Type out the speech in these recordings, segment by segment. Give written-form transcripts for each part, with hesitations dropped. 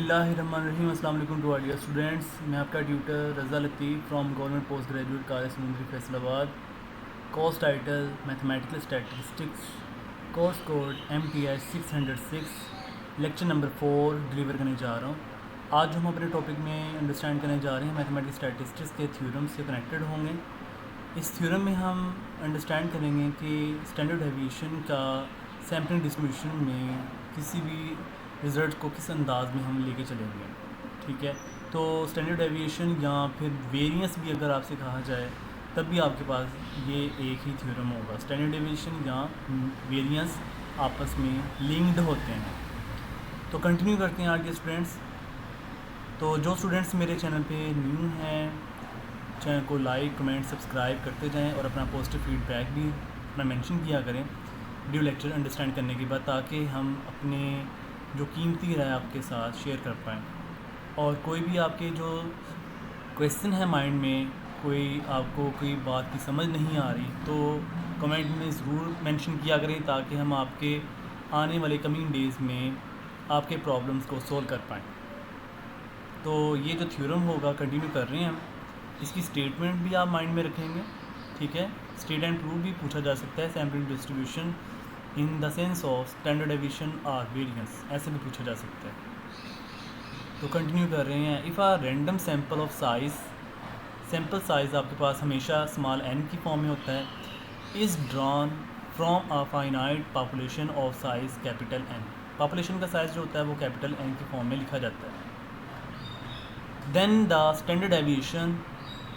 बिस्मिल्लाहिर्रहमानिर्रहीम। अस्सलाम वालेकुम टू डियर स्टूडेंट्स। मैं आपका tutor Raza Latif from government post graduate college Samundri Faisalabad. Course title mathematical statistics, course code MTH 606, lecture number 4 deliver करने जा रहा हूँ। आज हम अपने टॉपिक में अंडरस्टैंड करने जा रहे हैं मैथमेटिकल स्टैटिस्टिक्स के थ्योरम से कनेक्टेड होंगे। इस थ्योरम में हम अंडरस्टैंड करेंगे कि स्टैंडर्ड डेविएशन का सैम्पलिंग डिस्ट्रीब्यूशन में किसी भी रिज़ल्ट को किस अंदाज में हम लेके चलेंगे। ठीक है, तो स्टैंडर्ड डेविएशन या फिर वेरिएंस भी अगर आपसे कहा जाए तब भी आपके पास ये एक ही थ्योरम होगा। स्टैंडर्ड डेविएशन या वेरिएंस आपस में लिंक्ड होते हैं। तो कंटिन्यू करते हैं आगे स्टूडेंट्स। तो जो स्टूडेंट्स मेरे चैनल पे न्यू हैं, चैनल को लाइक कमेंट सब्सक्राइब करते जाएं और अपना पॉजिटिव फीडबैक भी अपना मेंशन किया करें वीडियो लेक्चर अंडरस्टैंड करने के बाद, ताकि हम अपने जो कीमती राय आपके साथ शेयर कर पाएँ। और कोई भी आपके जो क्वेश्चन है माइंड में, कोई आपको कोई बात की समझ नहीं आ रही, तो कमेंट में ज़रूर मेंशन किया करें, ताकि हम आपके आने वाले कमिंग डेज़ में आपके प्रॉब्लम्स को सॉल्व कर पाएँ। तो ये जो थ्योरम होगा कंटिन्यू कर रहे हैं हम, इसकी स्टेटमेंट भी आप माइंड में रखेंगे। ठीक है, स्टेट एंड प्रूफ भी पूछा जा सकता है। Sampling distribution in the sense of standard deviation और वेरिएंस, ऐसे भी पूछा जा सकता है। तो कंटिन्यू कर रहे हैं। If a random sample of size, sample size आपके पास हमेशा स्मॉल n की फॉर्म में होता है, is drawn from a finite population of size capital N। Population का साइज़ जो होता है वो कैपिटल N की फॉर्म में लिखा जाता है। Then the standard deviation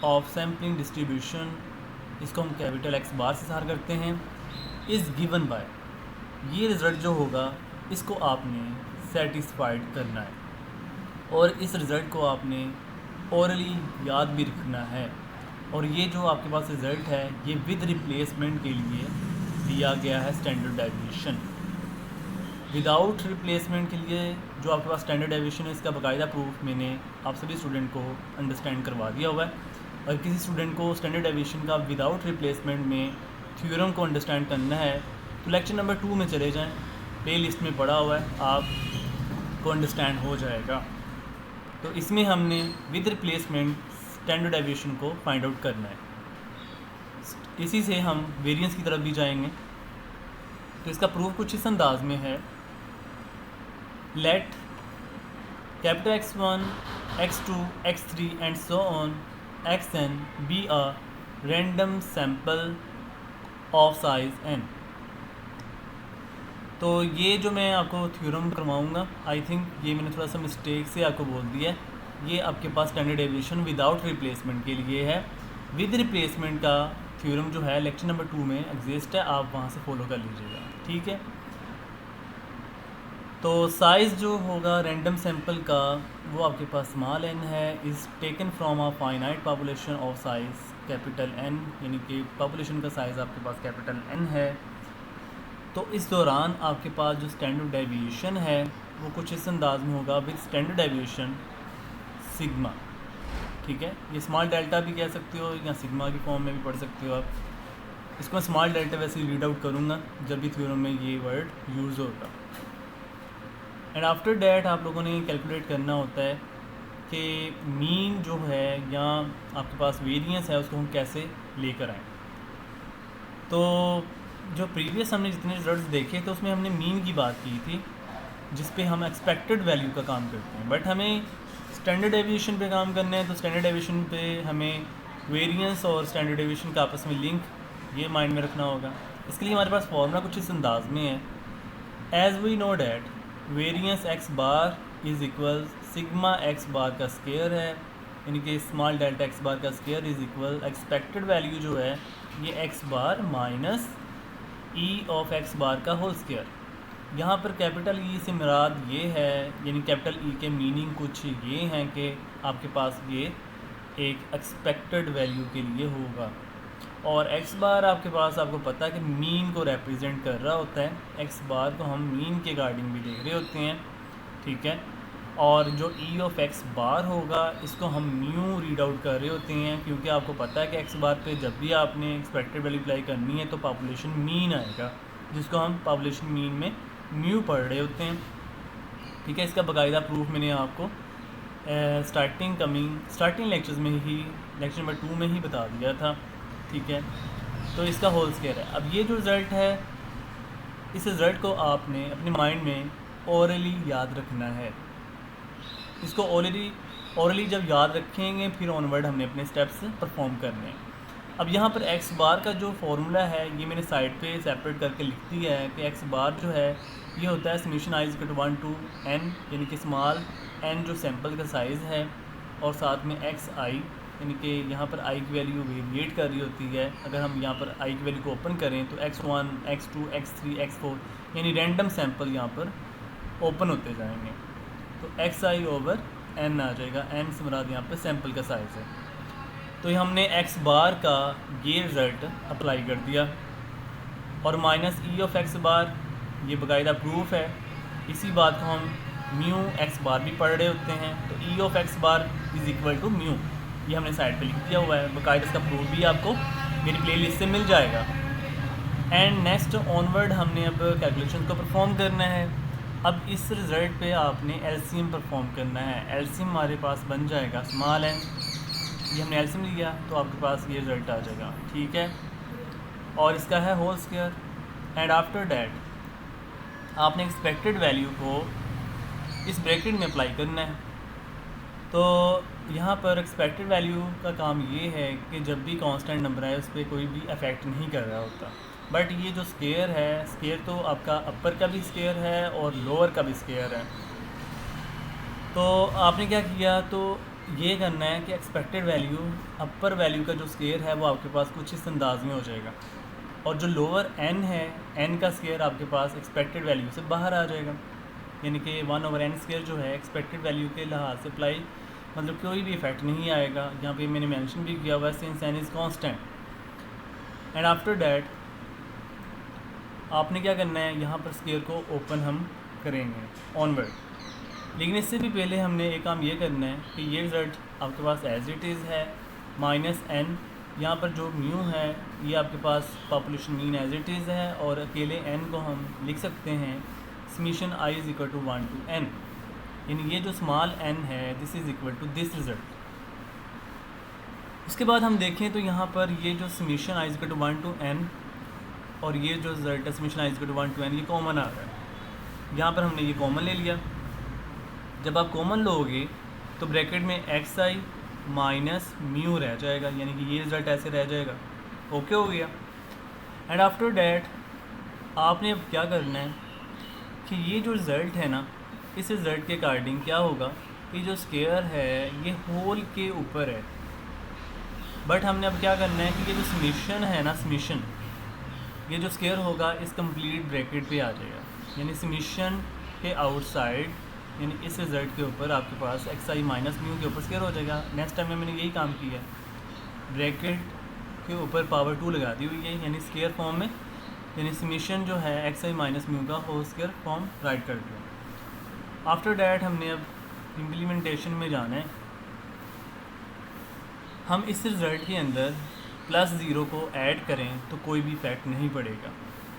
of sampling distribution, इसको हम कैपिटल X बार से ज़ाहिर करते हैं, इज़ गिवन बाय, ये रिज़ल्ट जो होगा इसको आपने सेटिस्फाइड करना है और इस रिज़ल्ट को आपने ओरली याद भी रखना है। और ये जो आपके पास रिज़ल्ट है ये विद रिप्लेसमेंट के लिए दिया गया है स्टैंडर्ड डेविएशन। विदाउट रिप्लेसमेंट के लिए जो आपके पास स्टैंडर्ड डेविएशन है, इसका बाकायदा प्रूफ मैंने आप सभी स्टूडेंट को अंडरस्टैंड करवा दिया हुआ है। और किसी स्टूडेंट को स्टैंडर्ड डेविएशन का विदाउट रिप्लेसमेंट में थ्योरम को अंडरस्टैंड करना है तो लेक्चर नंबर 2 में चले जाएं, प्ले लिस्ट में पड़ा हुआ है, आपको अंडरस्टैंड हो जाएगा। तो इसमें हमने विद रिप्लेसमेंट स्टैंडर्ड डेविएशन को फाइंड आउट करना है। इसी से हम वेरिएंस की तरफ भी जाएंगे। तो इसका प्रूफ कुछ इस अंदाज में है। Let capital X1, X2, X3 and so on Xn be a random sample of size n। तो ये जो मैं आपको थ्योरम करवाऊँगा, आई थिंक ये मैंने थोड़ा सा मिस्टेक से आपको बोल दिया है। ये आपके पास स्टैंडर्ड डेविएशन विदाउट रिप्लेसमेंट के लिए है। विद रिप्लेसमेंट का थ्योरम जो है लेक्चर नंबर 2 में एग्जिस्ट है, आप वहाँ से फॉलो कर लीजिएगा। ठीक है, तो साइज़ जो होगा रैंडम सैम्पल का वो आपके पास स्मॉल n है, is taken from a finite population of size capital N, यानी कि पॉपुलेशन का साइज़ आपके पास कैपिटल N है। तो इस दौरान आपके पास जो स्टैंडर्ड डेविएशन है वो कुछ इस अंदाज में होगा, विद स्टैंडर्ड डेविएशन सिग्मा। ठीक है, ये स्मॉल डेल्टा भी कह सकते हो या सिग्मा की फॉर्म में भी पढ़ सकते हो आप। इसको मैं स्मॉल डेल्टा वैसे ही रीड आउट करूँगा जब भी थ्योरम में ये वर्ड यूज़ होगा। एंड आफ्टर डैट आप लोगों ने कैलकुलेट करना होता है कि मीन जो है या आपके पास वेरिएंस है उसको हम कैसे लेकर आएँ। तो जो प्रीवियस हमने जितने रिजल्ट्स देखे तो उसमें हमने मीन की बात की थी, जिस पे हम एक्सपेक्टेड वैल्यू का काम करते हैं। बट हमें स्टैंडर्ड डेविएशन पे काम करना है, तो स्टैंडर्ड डेविएशन पे हमें वेरिएंस और स्टैंडर्ड डेविएशन का आपस में लिंक ये माइंड में रखना होगा। इसके लिए हमारे पास फॉर्मूला कुछ इस अंदाज में है। As we know that variance x bar is equal sigma x bar का स्केयर है, यानी कि स्मॉल डेल्टा x बार का square is equal expected value जो है ये x bar minus e of x bar का होल स्केयर। यहाँ पर कैपिटल E से मुराद ये है, यानी कैपिटल E के मीनिंग कुछ ये हैं कि आपके पास ये एक एक्सपेक्टेड वैल्यू के लिए होगा, और x बार आपके पास आपको पता है कि मीन को रिप्रेजेंट कर रहा होता है। x बार को हम मीन के गार्डिंग भी देख रहे होते हैं। ठीक है, और जो e ऑफ x बार होगा इसको हम म्यू रीड आउट कर रहे होते हैं, क्योंकि आपको पता है कि x बार पे जब भी आपने एक्सपेक्टेड वैल्यू अप्लाई करनी है तो पॉपुलेशन मीन आएगा, जिसको हम पॉपुलेशन मीन में म्यू पढ़ रहे होते हैं। ठीक है। इसका बाकायदा प्रूफ मैंने आपको स्टार्टिंग लेक्चर्स में ही, लेक्चर नंबर 2 में ही बता दिया था। ठीक है, तो इसका होल स्क्वायर है। अब ये जो रिज़ल्ट है, इस रिज़ल्ट को आपने अपने माइंड में ओरली याद रखना है। इसको ओरली जब याद रखेंगे फिर ऑनवर्ड हमने अपने स्टेप्स परफॉर्म करने हैं। अब यहाँ पर एक्स बार का जो फॉर्मूला है ये मैंने साइड पे सेपरेट करके लिख दिया है कि एक्स बार जो है ये होता है summation I equal to 1 to n, यानी कि स्मॉल n जो सैम्पल का साइज़ है, और साथ में एक्स आई, यानी कि यहाँ पर आई की वैल्यू वेरिएट कर रही होती है। अगर हम यहाँ पर आई की वैल्यू को ओपन करें तो x1, x2, x3, x4 यानी रैंडम सैम्पल यहाँ पर ओपन होते जाएंगे, तो एक्स आई ओवर n आ जाएगा। n से मुराद यहाँ पर सैम्पल का साइज़ है। तो ये हमने एक्स बार का ये रिज़ल्ट अप्लाई कर दिया, और माइनस ई ऑफ एक्स बार ये बाकायदा प्रूफ है। इसी बात को हम म्यू एक्स बार भी पढ़ रहे होते हैं, तो E of X bar is equal to mu, ये हमने साइड पे लिख दिया हुआ है। बाकायदा इसका प्रूफ भी आपको मेरी प्लेलिस्ट से मिल जाएगा। एंड नेक्स्ट ऑनवर्ड हमने अब कैलकुलेशन को परफॉर्म करना है। अब इस रिज़ल्ट पे आपने एलसीएम परफॉर्म करना है। एलसीएम हमारे पास बन जाएगा स्मॉल एन, ये हमने एलसीएम लिया तो आपके पास ये रिज़ल्ट आ जाएगा। ठीक है, और इसका है whole square. And after that आपने एक्सपेक्टेड वैल्यू को इस ब्रैकेट में अप्लाई करना है। तो यहाँ पर एक्सपेक्टेड वैल्यू का काम ये है कि जब भी कांस्टेंट नंबर है उस पर कोई भी अफेक्ट नहीं कर रहा होता। बट ये जो स्क्वायर है, स्क्वायर तो आपका अपर का भी स्क्वायर है और लोअर का भी स्क्वायर है। तो आपने क्या किया, तो ये करना है कि एक्सपेक्टेड वैल्यू, अपर वैल्यू का जो स्क्वायर है वो आपके पास कुछ इस अंदाज में हो जाएगा, और जो लोअर n है, n का स्क्वायर आपके पास एक्सपेक्टेड वैल्यू से बाहर आ जाएगा। यानी कि 1/n स्क्वायर जो है एक्सपेक्टेड वैल्यू के लिहाज से अप्लाई, मतलब कोई भी इफेक्ट नहीं आएगा। यहाँ पे मैंने मेंशन भी किया हुआ है since n is constant. And after that आपने क्या करना है, यहाँ पर स्क्वायर को ओपन हम करेंगे ऑनवर्ड। लेकिन इससे भी पहले हमने एक काम ये करना है कि ये रिज़ल्ट आपके पास एज इट इज़ है माइनस n, यहाँ पर जो म्यू है ये आपके पास population mean as it is है, और अकेले n को हम लिख सकते हैं summation i is equal to 1 to n, यानी ये जो स्मॉल n है this is equal to this result. उसके बाद हम देखें तो यहाँ पर ये जो summation i is equal to 1 to n और ये जो रिज़ल्ट है summation i is equal to 1 to n, ये कॉमन आ रहा है। यहाँ पर हमने ये कॉमन ले लिया। जब आप कॉमन लोगे तो ब्रैकेट में एक्स आई माइनस म्यू रह जाएगा, यानी कि ये रिज़ल्ट ऐसे रह जाएगा। ओके हो गया। एंड आफ्टर डैट आपने अब क्या करना है कि ये जो रिज़ल्ट है ना, इस रिज़ल्ट के अकॉर्डिंग क्या होगा, ये जो स्क्वायर है ये होल के ऊपर है। बट हमने अब क्या करना है कि ये जो समीशन है ना, समीशन ये जो स्क्वायर होगा इस कंप्लीट ब्रैकेट पे आ जाएगा, यानी समीशन के आउटसाइड, यानी इस रिज़ल्ट के ऊपर आपके पास एक्स आई माइनस म्यू के ऊपर स्क्वायर हो जाएगा। नेक्स्ट टाइम में मैंने यही काम किया, ब्रैकेट के ऊपर पावर 2 लगा दी हुई है, यानी स्क्वायर फॉर्म में, यानी समीशन जो है एक्स आई माइनस म्यू का होल स्क्वायर फॉर्म राइट कर दिया। आफ्टर डैट हमने अब इम्प्लीमेंटेशन में जाना है। हम इस रिज़ल्ट के अंदर +0 को ऐड करें तो कोई भी इफेक्ट नहीं पड़ेगा,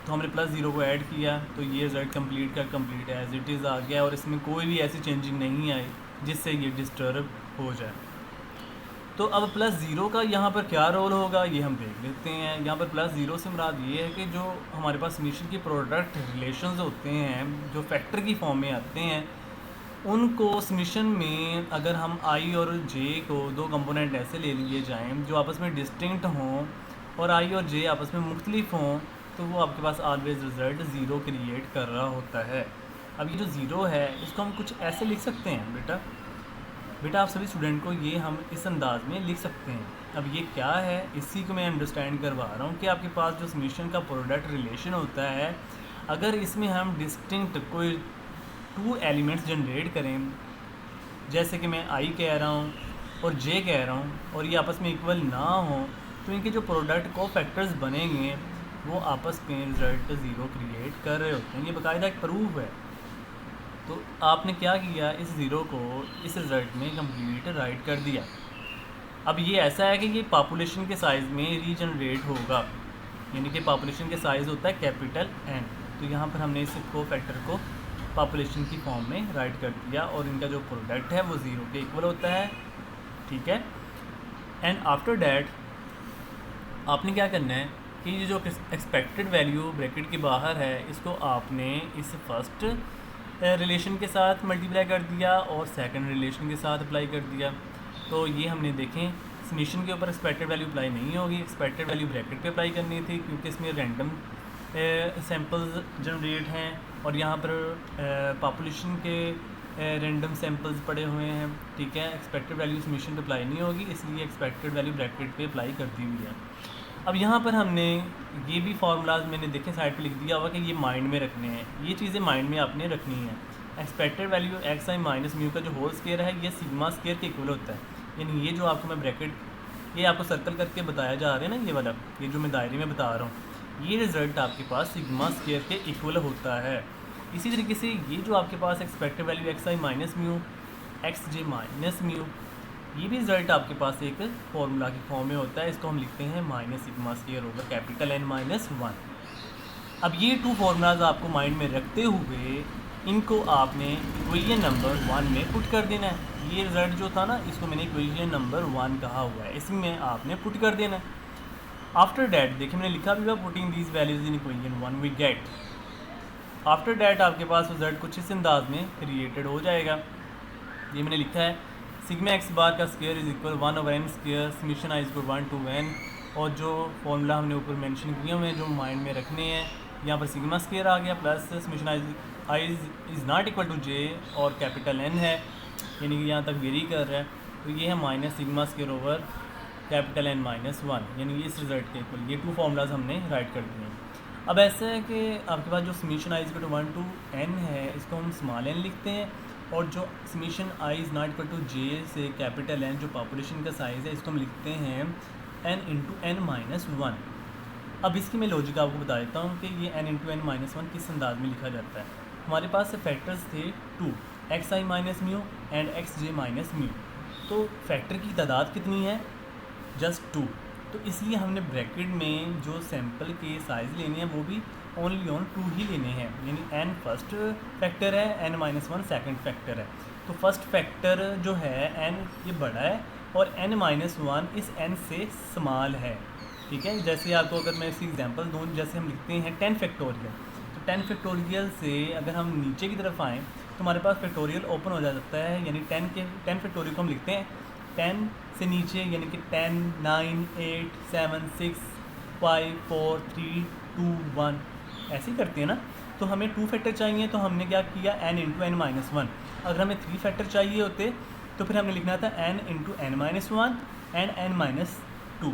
तो हमने +0 को ऐड किया तो ये रिज़ल्ट कंप्लीट का कंप्लीट एज इट इज़ आ गया, और इसमें कोई भी ऐसी चेंजिंग नहीं आई जिससे ये डिस्टर्ब हो जाए। तो अब +0 का यहाँ पर क्या रोल होगा ये हम देख लेते हैं। यहाँ पर +0 से मुराद ये है कि जो हमारे पास समीशन की प्रोडक्ट रिलेशंस होते हैं जो फैक्टर की फॉर्म में आते हैं, उनको समीशन में अगर हम i और j को दो कंपोनेंट ऐसे ले लिए जाएँ जो आपस में डिस्टिंक्ट हों और i और j आपस में मुख्तलिफ हों, तो वो आपके पास ऑलवेज रिज़ल्ट 0 क्रिएट कर रहा होता है। अब ये जो 0 है इसको हम कुछ ऐसे लिख सकते हैं बेटा आप सभी स्टूडेंट को ये हम इस अंदाज में लिख सकते हैं। अब ये क्या है इसी को मैं अंडरस्टैंड करवा रहा हूँ कि आपके पास जो समीशन का प्रोडक्ट रिलेशन होता है, अगर इसमें हम डिस्टिंक्ट कोई 2 एलिमेंट्स जनरेट करें, जैसे कि मैं i कह रहा हूँ और j कह रहा हूँ, और ये आपस में इक्वल ना हो, तो इनके जो प्रोडक्ट को फैक्टर्स बनेंगे वो आपस में रिज़ल्ट 0 क्रिएट कर रहे होते हैं। ये बाकायदा एक प्रूफ है। तो आपने क्या किया, इस 0 को इस रिज़ल्ट में कंप्लीट राइट कर दिया। अब ये ऐसा है कि ये पॉपुलेशन के साइज़ में रीजनरेट होगा, यानी कि पॉपुलेशन के साइज़ होता है कैपिटल N। तो यहाँ पर हमने इस को फैक्टर को पॉपुलेशन की फॉर्म में राइट कर दिया और इनका जो प्रोडक्ट है वो 0 के इक्वल होता है, ठीक है। एंड आफ्टर डैट आपने क्या करना है कि ये जो एक्सपेक्टेड वैल्यू ब्रैकेट के बाहर है इसको आपने इस फर्स्ट रिलेशन के साथ मल्टीप्लाई कर दिया और सेकंड रिलेशन के साथ अप्लाई कर दिया। तो ये हमने देखें समीशन के ऊपर एक्सपेक्टेड वैल्यू अप्लाई नहीं होगी, एक्सपेक्टेड वैल्यू ब्रैकेट पे अप्लाई करनी थी क्योंकि इसमें रैंडम सैम्पल्स जनरेट हैं और यहाँ पर पॉपुलेशन के रैंडम सैम्पल्स पड़े हुए हैं, ठीक है। एक्सपेक्टेड वैल्यू समीशन पे अप्लाई नहीं होगी, इसलिए एक्सपेक्टेड वैल्यू ब्रैकेट पे अप्लाई कर दी हुई है। अब यहाँ पर हमने ये भी फार्मूलाज मैंने देखे साइड पे लिख दिया हुआ कि ये माइंड में रखने हैं, ये चीज़ें माइंड में आपने रखनी है। एक्सपेक्टेड वैल्यू एक्स आई माइनस म्यू का जो होल स्केयर है ये सिग्मा स्केयर के इक्वल होता है, यानी ये जो आपको मैं ब्रैकेट ये आपको सर्कल करके बताया जा रहा है ना, ये वाला ये जो मैं दायरे में बता रहा हूँ, ये रिज़ल्ट आपके पास सिग्मा स्केयर के इक्वल होता है। इसी तरीके से ये जो आपके पास एक्सपेक्टेड वैल्यू एक्स आई माइनस म्यू एक्स जे माइनस म्यू, ये भी रिज़ल्ट आपके पास एक फॉर्मूला की फॉर्म में होता है, इसको हम लिखते हैं minus sigma square over capital N minus 1। अब ये 2 फार्मूलाज आपको माइंड में रखते हुए इनको आपने इक्वेशन नंबर 1 में पुट कर देना है। ये रिज़ल्ट जो था ना इसको मैंने इक्वेशन नंबर 1 कहा हुआ है, इसमें आपने पुट कर देना है। आफ्टर डैट देखिए मैंने लिखा भी हुआ putting these values in equation 1 we get. After that आपके पास रिजल्ट कुछ इस अंदाज में क्रिएटेड हो जाएगा। ये मैंने लिखा है सिग्मा एक्स बार का square is equal 1 over n square summation I equal 1 to n, और जो फॉर्मूला हमने ऊपर मेंशन किए हुए हैं जो माइंड में रखने हैं, यहाँ पर सिग्मा स्क्वायर आ गया plus summation I is not equal to J और कैपिटल N है, यानी कि यहाँ तक वेरी कर रहा है, तो ये है minus sigma square over capital N minus 1, यानी ये इस रिजल्ट के इक्वल। ये 2 फार्मूलाज हमने राइट कर दिए हैं। अब ऐसा है कि आपके पास जो summation I equal to 1 to n है इसको हम स्मॉल n लिखते हैं, और जो summation I is not equal to J से कैपिटल N जो पॉपुलेशन का साइज़ है इसको हम लिखते हैं n इंटू n माइनस 1। अब इसकी मैं लॉजिक आपको बता देता हूँ कि ये n इंटू n माइनस 1 किस अंदाज में लिखा जाता है। हमारे पास फैक्टर्स थे 2 x I minus mu and x J minus mu, तो फैक्टर की तादाद कितनी है जस्ट 2, तो इसलिए हमने ब्रैकेट में जो सैम्पल के साइज़ लेने हैं वो भी ओनली ऑन 2 ही लेने हैं, यानी n फर्स्ट फैक्टर है n माइनस 1 सेकेंड फैक्टर है। तो फर्स्ट फैक्टर जो है n ये बड़ा है और n माइनस 1 इस n से स्मॉल है, ठीक है। जैसे आपको अगर मैं इसकी एग्जांपल दूँ, जैसे हम लिखते हैं 10 फैक्टोरियल, तो 10 फैक्टोरियल से अगर हम नीचे की तरफ आएँ तो हमारे पास फैक्टोरियल ओपन हो जाता है, यानी 10 फैक्टोरियल को हम लिखते हैं 10 से नीचे, यानी कि 10 9 8 7 6 5 4 3 2 1 ऐसे ही करते हैं ना। तो हमें 2 फैक्टर चाहिए, तो हमने क्या किया n इंटू n माइनस 1। अगर हमें 3 फैक्टर चाहिए होते तो फिर हमने लिखना था n into n minus 1 and n minus 2।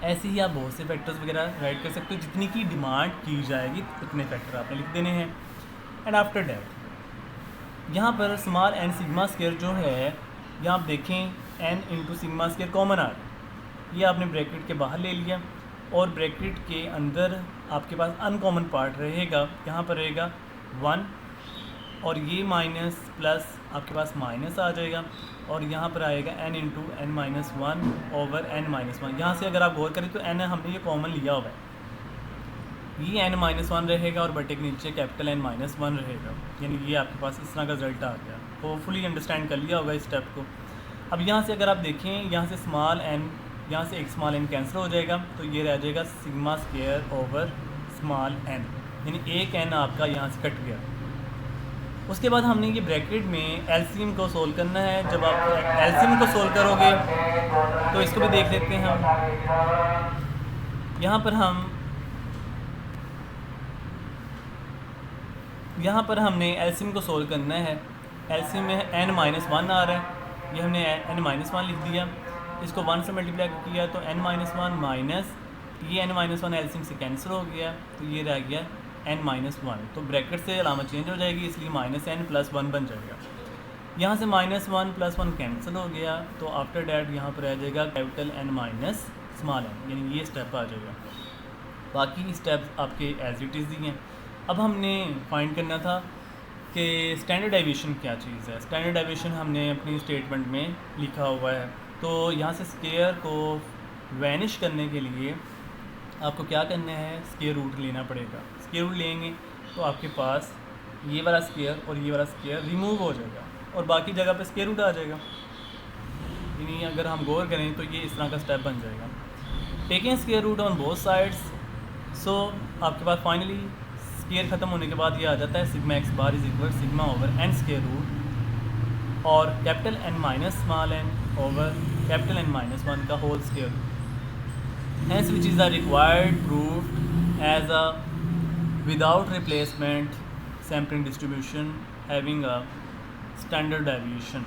ऐसे ही आप बहुत से फैक्टर्स वगैरह राइट कर सकते हो, जितनी की डिमांड की जाएगी उतने फैक्टर आपने लिख देने हैं। एंड आफ्टर डैट यहाँ पर स्मॉल n सिग्मा स्क्वायर जो है, यहाँ आप देखें n into sigma square common आ रहा है, ये आपने ब्रैकेट के बाहर ले लिया और ब्रैकेट के अंदर आपके पास अनकॉमन पार्ट रहेगा, यहाँ पर रहेगा 1 और ये माइनस प्लस आपके पास माइनस आ जाएगा, और यहाँ पर आएगा n into n minus 1 over n minus 1। यहाँ से अगर आप गौर करें तो n हमने ये कॉमन लिया हुआ है, ये n माइनस 1 रहेगा और बटे के नीचे कैपिटल N माइनस 1 रहेगा, यानी ये आपके पास इस तरह का रिजल्ट आ गया। होपफुली अंडरस्टैंड कर लिया होगा इस स्टेप को। अब यहाँ से अगर आप देखें, यहाँ से स्मॉल n, यहाँ से एक स्मॉल n कैंसिल हो जाएगा, तो ये रह जाएगा sigma square over small n, यानी एक n आपका यहाँ से कट गया। उसके बाद हमने ये ब्रैकेट में एलसीएम को सोल्व करना है। जब आप एलसीएम को सोल्व करोगे तो इसको भी देख लेते हैं हम। यहाँ पर हमने एलसीएम को सोल्व करना है। एलसीएम में n माइनस 1 आ रहा है, ये हमने n माइनस 1 लिख दिया, इसको 1 से मल्टीप्लाई किया तो n माइनस 1 माइनस ये n माइनस 1 एलसीएम से कैंसिल हो गया, तो ये रह गया n माइनस 1। तो ब्रैकेट से अलामत चेंज हो जाएगी, इसलिए माइनस n प्लस 1 बन जाएगा। यहाँ से माइनस 1 प्लस 1 कैंसिल हो गया, तो आफ्टर डैट यहाँ पर आ जाएगा capital N minus small n, यानी ये स्टेप आ जाएगा। बाकी स्टेप्स आपके एज इट इज़ ही हैं। अब हमने फाइंड करना था कि स्टैंडर्ड डेविएशन क्या चीज़ है। स्टैंडर्ड डेविएशन हमने अपनी स्टेटमेंट में लिखा हुआ है। तो यहाँ से स्क्वायर को वैनिश करने के लिए आपको क्या करना है, स्क्वायर रूट लेना पड़ेगा। स्क्वायर रूट लेंगे तो आपके पास ये वाला स्क्वायर और ये वाला स्क्वायर रिमूव हो जाएगा और बाकी जगह पे स्क्वायर रूट आ जाएगा। यानी अगर हम गौर करें तो ये इस तरह का स्टेप बन जाएगा। Taking square root on both sides, so आपके पास फाइनली स्क्वायर ख़त्म होने के बाद ये आ जाता है sigma x bar is equal sigma over n square root और capital n minus small n over capital n minus one का whole square root. Hence which is the required proof as a without replacement sampling distribution having a standard deviation.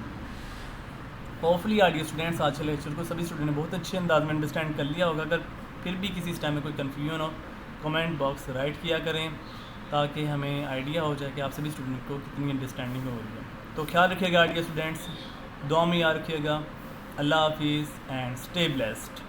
Hopefully our dear students, आज के lecture को सभी student ने बहुत अच्छे अंदाज में अंडरस्टैंड कर लिया होगा। अगर फिर भी किसी टाइम में कोई कन्फ्यूजन हो, कमेंट बॉक्स राइट किया करें ताकि हमें आइडिया हो जाए कि आप सभी स्टूडेंट को कितनी अंडरस्टैंडिंग हो रही है। तो ख्याल रखिएगा डियर स्टूडेंट्स, दुआ में याद रखिएगा। अल्लाह हाफिज़ एंड स्टे ब्लेस्ड।